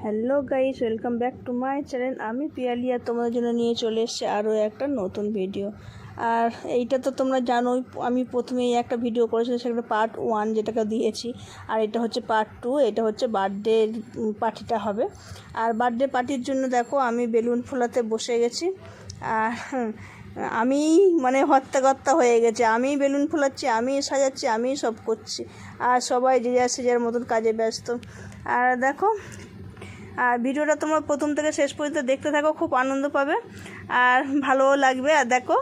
Hello guys, welcome back to my channel. আমি পিয়ালিয়া তোমাদের জন্য নিয়ে চলে এসেছি আরও একটা নতুন ভিডিও। আর এইটা তো তোমরা জানোই, আমি প্রথমেই একটা ভিডিও করেছিলাম, সেটা পার্ট 1 যেটাকে দিয়েছি। আর এটা হচ্ছে পার্ট 2, এটা হচ্ছে বার্থডে পার্টিটা হবে। আর বার্থডে পার্টির জন্য দেখো আমি বেলুন ফোলাতে বসে গেছি। আর আমি মানে হত্যাকর্তা হয়ে গেছে, আমি বেলুন ফোলাচ্ছি, আমি সাজাচ্ছি, আমি সব করছি। আর সবাই যে যার সে যার মতন কাজে ব্যস্ত। আর দেখো, আর ভিডিওটা তোমার প্রথম থেকে শেষ পর্যন্ত দেখতে থাকো, খুব আনন্দ পাবে আর ভালোও লাগবে। আর দেখো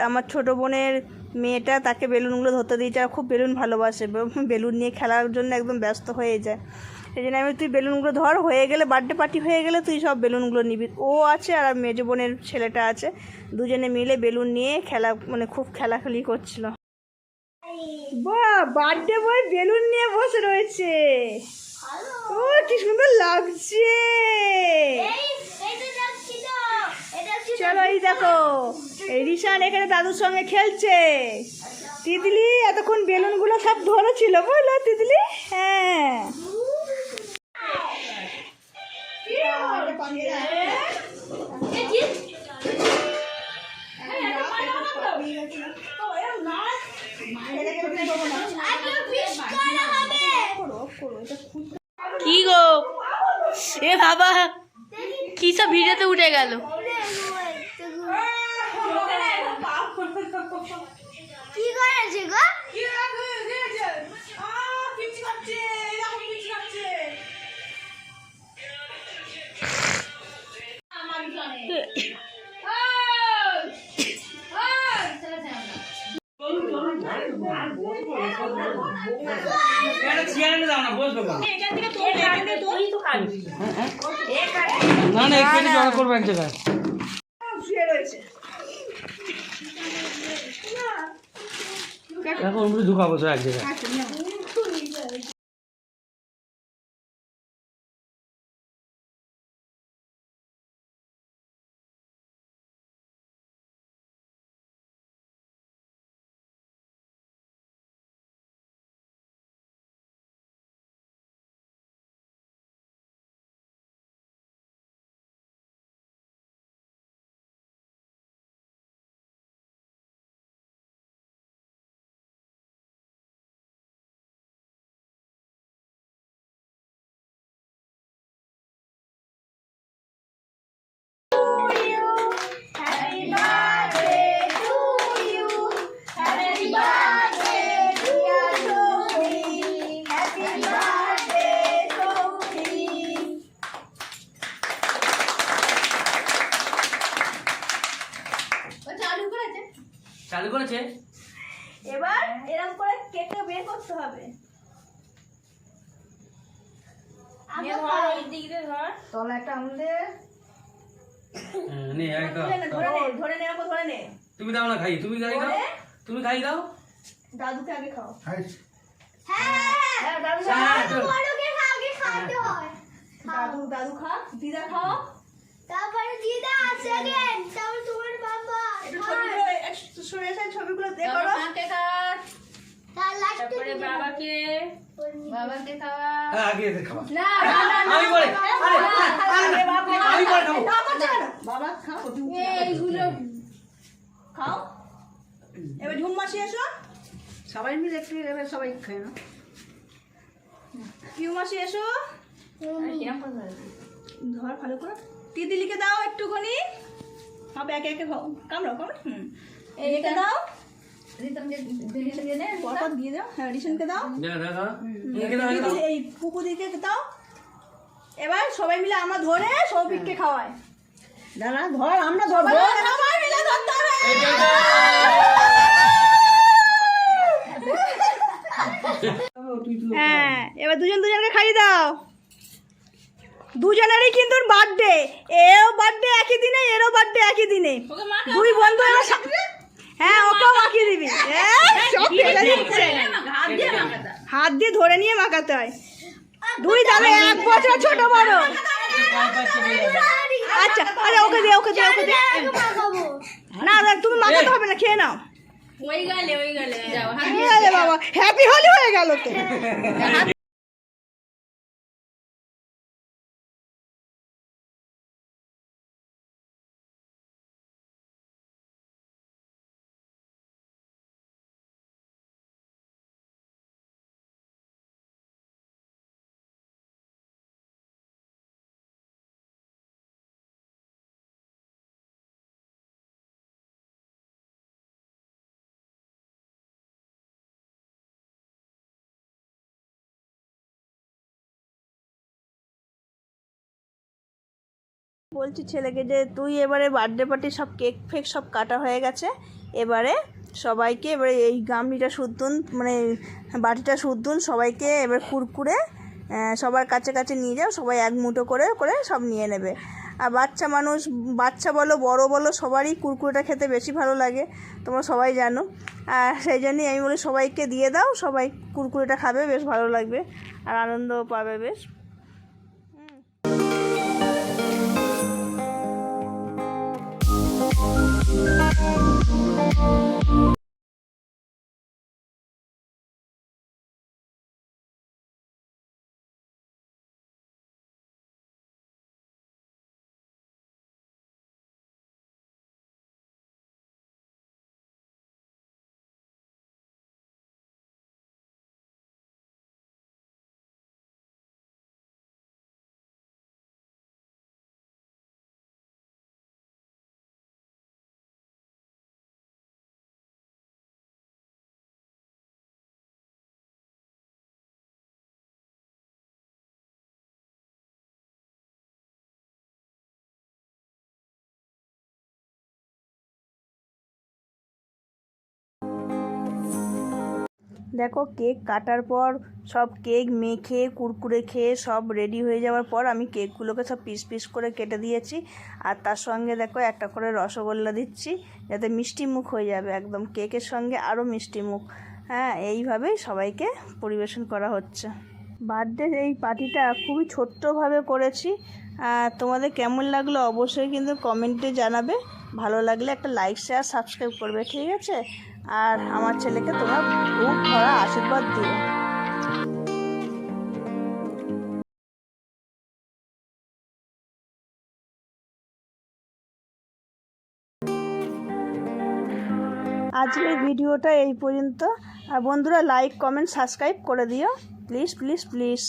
আমার ছোটো বোনের মেয়েটা, তাকে বেলুনগুলো ধরতে দিয়েছে, আর খুব বেলুন ভালোবাসে, বেলুন নিয়ে খেলার জন্য একদম ব্যস্ত হয়ে যায়। সেই জন্য আমি, তুই বেলুনগুলো ধর, হয়ে গেলে বার্থডে পার্টি হয়ে গেলে তুই সব বেলুনগুলো নিবি। ও আছে আর মেজো বোনের ছেলেটা আছে, দুজনে মিলে বেলুন নিয়ে খেলা, মানে খুব খেলাখেলি করছিল। বাহ, বার্থডে বয় বেলুন নিয়ে বসে রয়েছে। ও কি সুন্দর লাগছে। চলো, এই দেখো রিশান এখানে দাদুর সঙ্গে খেলছে। তিতলি এতক্ষণ বেলুনগুলো সব ধরেছিল, বলো তিতলি? হ্যাঁ, কি গো, এ বাবা কি সব ভিডিওতে উঠে গেল। কি করেছে গো? না না, একটু জড়ো করবো এক জায়গায়। এখন ঢুকাবো এক জায়গায়। চালু করেছে। এবার এরকম করে কেকটা বের করতে হবে। তলা একটা আমাদের ধরে নে, ধরে নে। তুমি দাও না খাই, তুমি খাই দাও, তুমি খাই দাও। দাদুকে আগে খাও। হ্যাঁ, দাদু খা, দিদা খাও। তারপরে দিদা সেকেন্ড, তারপর তোমার বাবা। একটু সরে এসে ছবিগুলো দেখো। তার লাস্টে তারপরে বাবাকে খাওয়া। হ্যাঁ, আগে এদের খাওয়া। না আমি পরে, আমি পরে খাবো। বাবা খাও, এইগুলো খাও। এবার ঝুম মাসি এসো, সবাই মিলে একটু এবার সবাই খায় না। পিউ মাসি এসো, কিরম করে ধর ভালো করে। তিতিলিকে দাও একটুখানি, সব একে একে খাও, কামড়াও কামড়াও। এইকে দাও, পরপর দিয়ে দাও। হ্যাঁ, রিশনকে দাও, এই পুকুদিকে দাও। এবার সবাই মিলে আমরা ধরে সৌভিককে খাওয়াই। দাঁড়া, ধর, আমরা ধরবো। সবাই মিলে ধরতে হবে। হ্যাঁ, এবার দুজনকে খাইয়ে দাও। দুজনেরই কিন্তু বার্থডে, এও বার্থডে একই দিনে, এরও বার্থডে একই দিনে। দুই বন্ধু। হ্যাঁ, ওকেও মাখিয়ে দিবি। সব ফেলে দিচ্ছে, হাত দিয়ে ধরে নিয়ে মাখাতে হয়। দুই তাহলে 1 বছর ছোট বড়। আচ্ছা, আরে ওকে দে, ওকে দে, ওকে দে। না না, তুমি মাখাতে হবে না, খেয়ে নাও। ওই গেলে যাও। বাবা, হ্যাপি হোলি হয়ে গেল তো। বলছি ছেলেকে যে তুই এবারে বার্থডে পার্টি সব কেক ফেক সব কাটা হয়ে গেছে, এবারে সবাইকে এবারে এই গামলিটা শুদ্ধুন মানে বাটিটা শুদ্ধুন সবাইকে এবার কুরকুরে সবার কাছে কাছে নিয়ে যাও, সবাই এক মুঠো করে করে সব নিয়ে নেবে। আর বাচ্চা মানুষ, বাচ্চা বলো বড় বলো, সবারই কুরকুরেটা খেতে বেশি ভালো লাগে, তোমরা সবাই জানো। আর সেই জন্যই আমি বলি সবাইকে দিয়ে দাও, সবাই কুরকুরেটা খাবে, বেশ ভালো লাগবে আর আনন্দও পাবে বেশ। দেখো কেক কাটার পর সব কেক মেখে কুরকুরে খেয়ে সব রেডি হয়ে যাওয়ার পর আমি কেকগুলোকে সব পিস পিস করে কেটে দিয়েছি। আর তার সঙ্গে দেখো একটা করে রসগোল্লা দিচ্ছি, যাতে মিষ্টি মুখ হয়ে যাবে একদম, কেকের সঙ্গে আরও মিষ্টি মুখ। হ্যাঁ, এইভাবেই সবাইকে পরিবেশন করা হচ্ছে। বার্থডে এই পার্টিটা খুবই ছোট্টভাবে করেছি। তোমাদের কেমন লাগলো অবশ্যই কিন্তু কমেন্টে জানাবে। ভালো লাগলে একটা লাইক শেয়ার সাবস্ক্রাইব করবে, ঠিক আছে? আর আমার ছেলেকে তোমরা খুব ভরা আশীর্বাদ দিও। আজকের ভিডিওটা এই পর্যন্ত। আর বন্ধুরা লাইক কমেন্ট সাবস্ক্রাইব করে দিও প্লিজ প্লিজ প্লিজ।